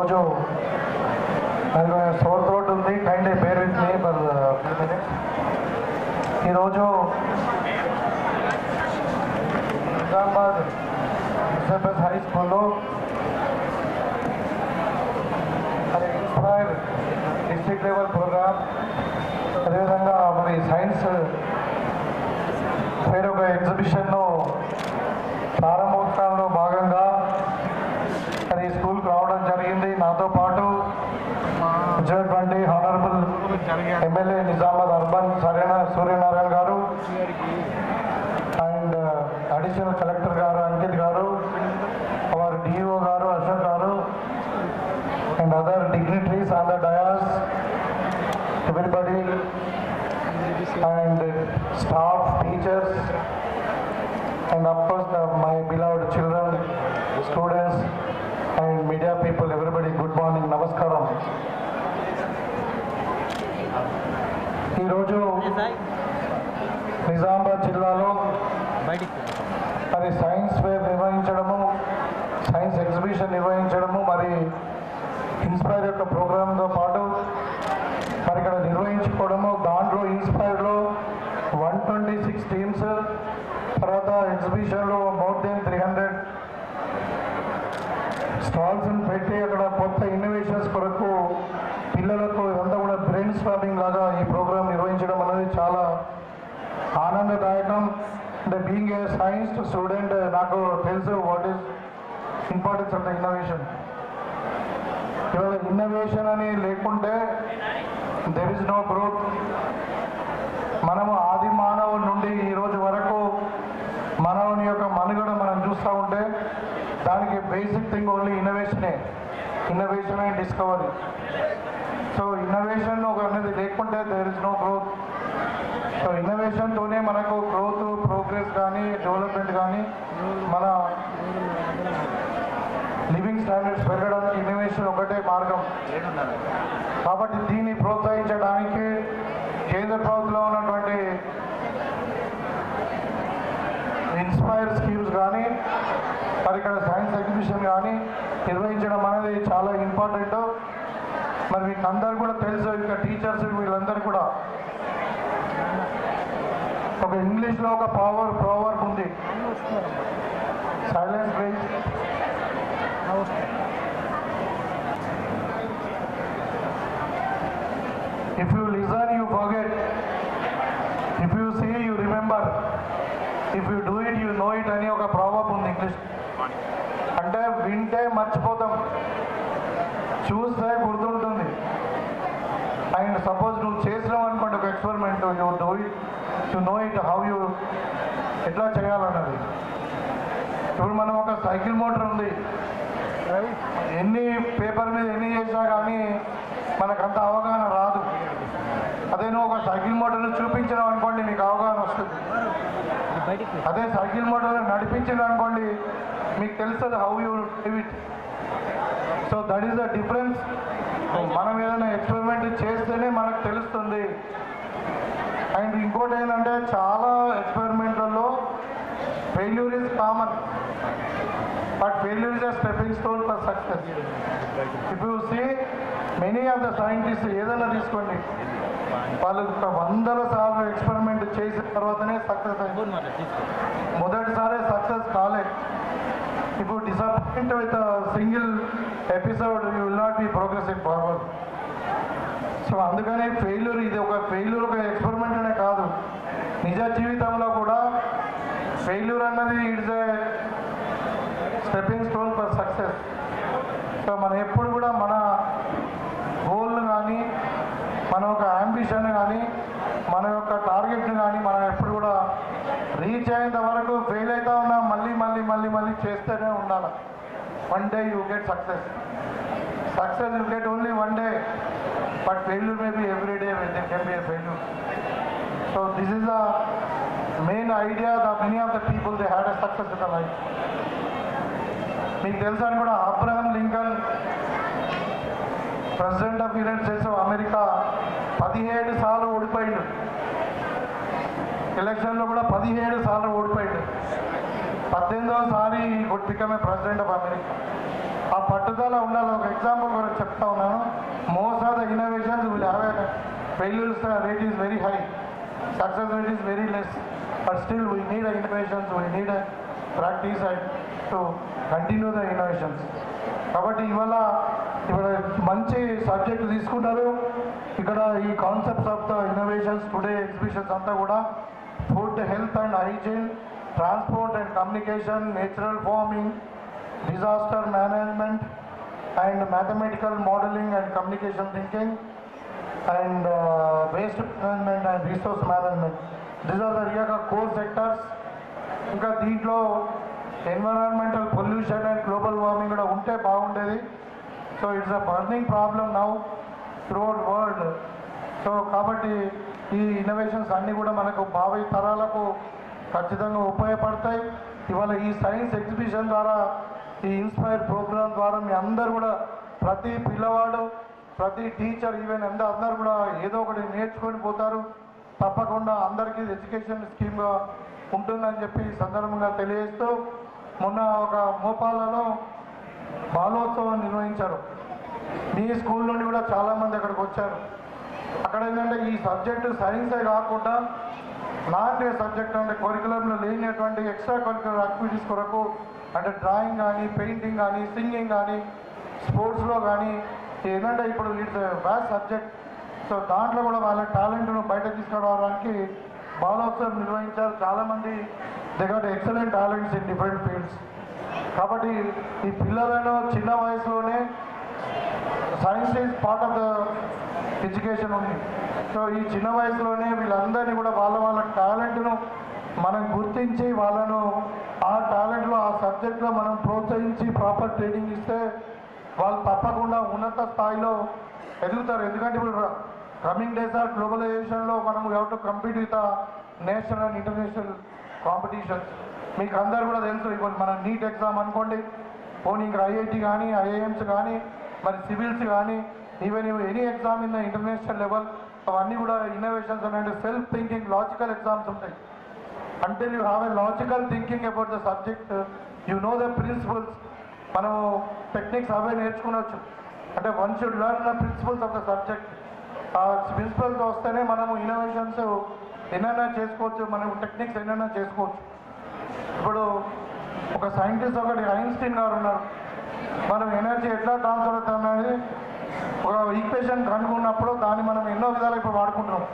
ఈరోజు నాకు sore throat ఉంది, kind bear with me for few minutes. ఈరోజు నిజామాబాద్ ఎస్ఎఫ్ఎస్ హై స్కూల్లో మరి ఇన్స్పైర్ డిస్ట్రిక్ట్ లెవెల్ ప్రోగ్రామ్, అదేవిధంగా మరి సైన్స్ ఫేర్ ఒక ఎగ్జిబిషన్ను ప్రారంభోత్సవంలో భాగంగా అది స్కూల్కి రావడం జరిగింది. నాతో పాటు వచ్చినటువంటి honourable MLA Nizamabad urban Suryanarayana గారు అండ్ అడిషనల్ కలెక్టర్ గారు అంకిత్ గారు, అవర్ డిఓ గారు Ashok garu and other dignitaries on the dais, everybody and staff, teachers and of course my beloved children, students and media people, everybody, good morning, namaskaram. ఈ రోజు నిజామాబాద్ జిల్లాలో మరి science fair నిర్వహించడము, science exhibition నిర్వహించడము, మరి inspire యొక్క ప్రోగ్రాంతో పాటు మరి ఇక్కడ నిర్వహించుకోవడము. దాంట్లో ఇన్స్పైర్లో 126 టీమ్స్, తర్వాత ఎగ్జిబిషన్లో మోర్ దెన్ 300 స్టాల్స్ని పెట్టి అక్కడ కొత్త ఇన్నోవేషన్స్ కొరకు పిల్లలకు ఇదంతా కూడా బ్రెయిన్ స్టార్మింగ్ లాగా ఈ ప్రోగ్రామ్ నిర్వహించడం అనేది చాలా ఆనందదాయకం. అంటే బీయింగ్ ఏ సైన్స్ స్టూడెంట్ నాకు తెలుసు what is importance of the innovation. ఇవాళ ఇన్నోవేషన్ అని లేకుంటే దెర్ ఇస్ నో గ్రోత్. మనము ఆది మానవుడి నుండి ఈరోజు వరకు మానవుని యొక్క మనుగడ మనం చూస్తూ ఉంటే దానికి బేసిక్ థింగ్ ఓన్లీ ఇన్నోవేషనే, innovation and discovery. So innovation ఒక అనేది లేకుంటే there is no growth. So ఇన్నోవేషన్తోనే మనకు గ్రోత్, ప్రోగ్రెస్ కానీ డెవలప్మెంట్ కానీ మన లివింగ్ స్టాండర్డ్స్ పెరగడానికి ఇన్నోవేషన్ ఒకటే మార్గం. కాబట్టి దీన్ని ప్రోత్సహించడానికి కేంద్ర ప్రభుత్వంలో ఉన్నటువంటి ఇన్స్పైర్ స్కీమ్స్ కానీ మరి ఇక్కడ సైన్స్ ఎగ్జిబిషన్ కానీ నిర్వహించడం అనేది చాలా ఇంపార్టెంట్. మరి మీకు అందరు కూడా తెలుసు, ఇంకా టీచర్స్ వీళ్ళందరూ కూడా ఒక ఇంగ్లీష్లో ఒక ప్రావర్బ్ ఉంది, silence please. If you listen, you forget. If you see, you remember. If you do it, you know it అని ఒక ప్రావర్బ్ ఉంది ఇంగ్లీష్. అంటే వింటే మర్చిపోతాం, చూస్తే గుర్తుంటుంది. అండ్ సపోజ్ నువ్వు చేసినావు అనుకోండి ఒక experiment, you do it, you know it how you ఎట్లా చేయాలన్నది. ఇప్పుడు మనం ఒక సైకిల్ మోటార్ ఉంది, ఎన్ని పేపర్ మీద ఎన్ని చేసినా కానీ మనకంత అవగాహన రాదు. అదే నువ్వు ఒక సైకిల్ మోటార్ని చూపించినావు అనుకోండి నీకు అవగాహన వస్తుంది. అదే సైకిల్ మోటార్ నడిపించిన అనుకోండి మీకు తెలుస్తుంది how you live it. So that is the difference. మనం ఏదైనా ఎక్స్పెరిమెంట్ చేస్తేనే మనకు తెలుస్తుంది. అండ్ ఇంకోటి ఏంటంటే చాలా ఎక్స్పెరిమెంట్లలో failure is common, but failure is a stepping stone for success. If you see many of the scientist ఏదైనా తీసుకోండి, వాళ్ళు 100 సార్లు ఎక్స్పెరిమెంట్ చేసిన తర్వాతనే సక్సెస్ అయింది. మొదటిసారి సక్సెస్ కాలేదు. ఇప్పుడు disappoint with single episode you will not be progressing forward. So అందుకని ఫెయిల్యూర్, ఇది ఒక ఫెయిల్యూర్ ఒక ఎక్స్పెరిమెంట్ అనే కాదు, నిజ జీవితంలో కూడా ఫెయిల్యూర్ అన్నది it's a stepping stone for success. So మనం ఎప్పుడు కూడా మన గోల్ని కానీ మన యొక్క అంబిషన్ కానీ మన యొక్క టార్గెట్ని కానీ మనం ఎప్పుడు కూడా రీచ్ అయ్యేంత వరకు ఫెయిల్ అవుతా ఉన్నా మళ్ళీ మళ్ళీ మళ్ళీ మళ్ళీ చేస్తూనే ఉండాలి. One day you get success. Success you get only one day, but failure may be every day there can be a failure. So this is the main idea that many of the people they had a success in their life. మీకు తెలుసా అని కూడా Abraham Lincoln president of United states of America 17 సార్లు ఓడిపోయిండు. ఎలక్షన్లో కూడా 17 సార్లు ఓడిపోయిండు. 18వ సారి would become a president of America. ఆ పట్టుదల ఉండాలి. ఒక ఎగ్జాంపుల్ కూడా చెప్తా ఉన్నాను. Most of the innovations will have a failures rate is very high, success rate is very less, but still we need innovations, we need practice and to continue the innovations. కాబట్టి ఇవాళ మంచి subject తీసుకున్నారు. ఇక్కడ ఈ concepts of the innovations today exhibitions అంతా కూడా food, health and hygiene, transport and communication, natural farming, disaster management and mathematical modeling and communication thinking and waste management and resource management. These are the real core sectors. ఇంకా దీంట్లో environmental pollution and global warming కూడా ఉంటే బాగుండేది. So it's a burning problem now throughout world. So కాబట్టి ఈ innovations అన్నీ కూడా మనకు భావి తరాలకు ఖచ్చితంగా ఉపయోగపడతాయి. ఇవాళ ఈ సైన్స్ ఎగ్జిబిషన్ ద్వారా, ఈ ఇన్స్పైర్ ప్రోగ్రామ్ ద్వారా మీ అందరు కూడా, ప్రతి పిల్లవాడు, ప్రతి టీచర్, ఈవెన్ అందరూ కూడా ఏదో ఒకటి నేర్చుకొని పోతారు. తప్పకుండా అందరికీ ఎడ్యుకేషన్ స్కీమ్గా ఉంటుందని చెప్పి సందర్భంగా తెలియజేస్తూ, మొన్న ఒక మోపాలలో బాలోత్సవం నిర్వహించారు. మీ స్కూల్ నుండి కూడా చాలామంది అక్కడికి వచ్చారు. అక్కడ ఏంటంటే ఈ సబ్జెక్టు సైన్సే కాకుండా నాట్ ఏ సబ్జెక్ట్ అంటే కరికులంలో లేనటువంటి ఎక్స్ట్రా కరికులర్ యాక్టివిటీస్ కొరకు, అంటే డ్రాయింగ్ కానీ, పెయింటింగ్ కానీ, సింగింగ్ కానీ, స్పోర్ట్స్లో కానీ, ఏంటంటే ఇప్పుడు ఇట్స్ వ్యాస్ట్ సబ్జెక్ట్. సో దాంట్లో కూడా వాళ్ళ టాలెంట్ను బయట తీసుకురావడానికి బాలోత్సవం నిర్వహించారు. చాలామంది they got excellent talents in different fields. కాబట్టి ఈ పిల్లలను చిన్న వయసులోనే science is part of the education ఉంది. సో ఈ చిన్న వయసులోనే వీళ్ళందరినీ కూడా వాళ్ళ టాలెంట్ను మనం గుర్తించి, వాళ్ళను ఆ టాలెంట్లో, ఆ సబ్జెక్ట్లో మనం ప్రోత్సహించి ప్రాపర్ ట్రైనింగ్ ఇస్తే వాళ్ళు తప్పకుండా ఉన్నత స్థాయిలో ఎదుగుతారు. ఎందుకంటే ఇప్పుడు కమింగ్ డేస్ ఆర్ గ్లోబలైజేషన్లో మనం have to compete with national and international competitions. మీకు అందరు కూడా తెలుసు, ఇప్పుడు మన నీట్ ఎగ్జామ్ అనుకోండి, పోనీ ఇంకా ఐఐటి కానీ, ఐఐఎమ్స్ కానీ, మరి సివిల్స్ కానీ, even any exam in the international level, అవన్నీ కూడా ఇన్నోవేషన్స్ అంటే సెల్ఫ్ థింకింగ్ లాజికల్ ఎగ్జామ్స్ ఉంటాయి. Until you have a logical thinking about the subject, you know the principles. మనము టెక్నిక్స్ అవే నేర్చుకోవచ్చు. అంటే one should learn the principles of the subject. ఆ principles వస్తేనే మనము ఇన్నోవేషన్స్ ఎన్నైనా చేసుకోవచ్చు, మనం టెక్నిక్స్ ఎన్నైనా చేసుకోవచ్చు. ఇప్పుడు ఒక సైంటిస్ట్ ఒకటి ఐన్స్టీన్ గారు ఉన్నారు. మనం ఎనర్జీ ఎట్లా ట్రాన్స్ఫర్ అవుతుంది అనేది ఒక ఈక్వేషన్ కనుక్కున్నప్పుడు దాన్ని మనం ఎన్నో విధాలు ఇప్పుడు వాడుకుంటున్నాం.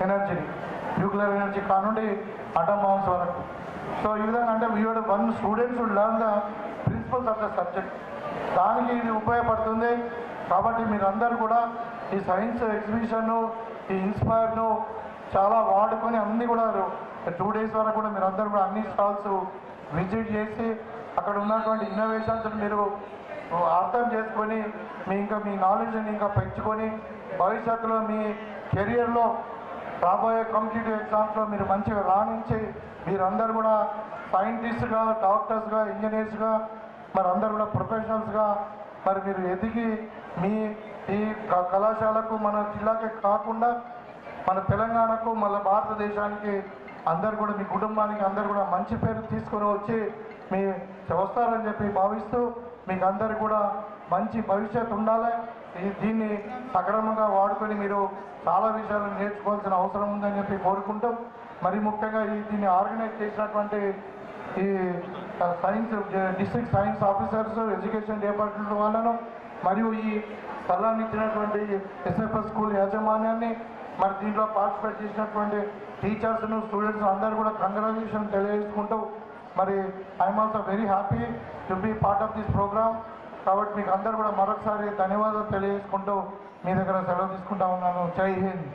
ఎనర్జీని న్యూక్లియర్ ఎనర్జీ కానుండి అటమ్ బాంబ్స్ వరకు. సో ఈ విధంగా అంటే one student should learn the principles of the subject. దానికి ఇది ఉపయోగపడుతుంది. కాబట్టి మీరందరూ కూడా ఈ సైన్స్ ఎగ్జిబిషన్ను, ఈ ఇన్స్పైర్ను చాలా వాడుకొని అన్నీ కూడా 2 days వరకు కూడా మీరందరూ కూడా అన్ని స్టాల్స్ విజిట్ చేసి అక్కడ ఉన్నటువంటి ఇన్నోవేషన్స్ మీరు అర్థం చేసుకొని మీ నాలెడ్జ్ని ఇంకా పెంచుకొని భవిష్యత్తులో మీ కెరియర్లో రాబోయే కాంపిటేటివ్ ఎగ్జామ్స్లో మీరు మంచిగా రాణించి మీరందరూ కూడా సైంటిస్ట్గా, డాక్టర్స్గా, ఇంజనీర్స్గా, మరి అందరూ కూడా ప్రొఫెషనల్స్గా మరి మీరు ఎదిగి మీ ఈ కళాశాలకు, మన జిల్లాకే కాకుండా మన తెలంగాణకు, మళ్ళీ భారతదేశానికి అందరు కూడా, మీ కుటుంబానికి అందరు కూడా మంచి పేరు తీసుకొని వచ్చి మీ వస్తారని చెప్పి భావిస్తూ, మీకు అందరు కూడా మంచి భవిష్యత్తు ఉండాలి. దీన్ని సక్రమంగా వాడుకొని మీరు చాలా విషయాలు నేర్చుకోవాల్సిన అవసరం ఉందని చెప్పి కోరుకుంటాం. మరి ముఖ్యంగా దీన్ని ఆర్గనైజ్ చేసినటువంటి ఈ science district science officers, education department వాళ్ళను, మరియు ఈ స్థలాన్ని ఇచ్చినటువంటి ఎస్ఎఫ్ఎస్ స్కూల్ యాజమాన్యాన్ని, మరి దీంట్లో పార్టిసిపేట్ చేసినటువంటి టీచర్స్ను, స్టూడెంట్స్ అందరూ కూడా కంగ్రాచ్యులేషన్ తెలియజేసుకుంటూ, మరి I'm also very happy to be part of this programme. కాబట్టి మీకు అందరూ కూడా మరొకసారి ధన్యవాదాలు తెలియజేసుకుంటూ మీ దగ్గర సెలవు తీసుకుంటా ఉన్నాను. జై హింద్.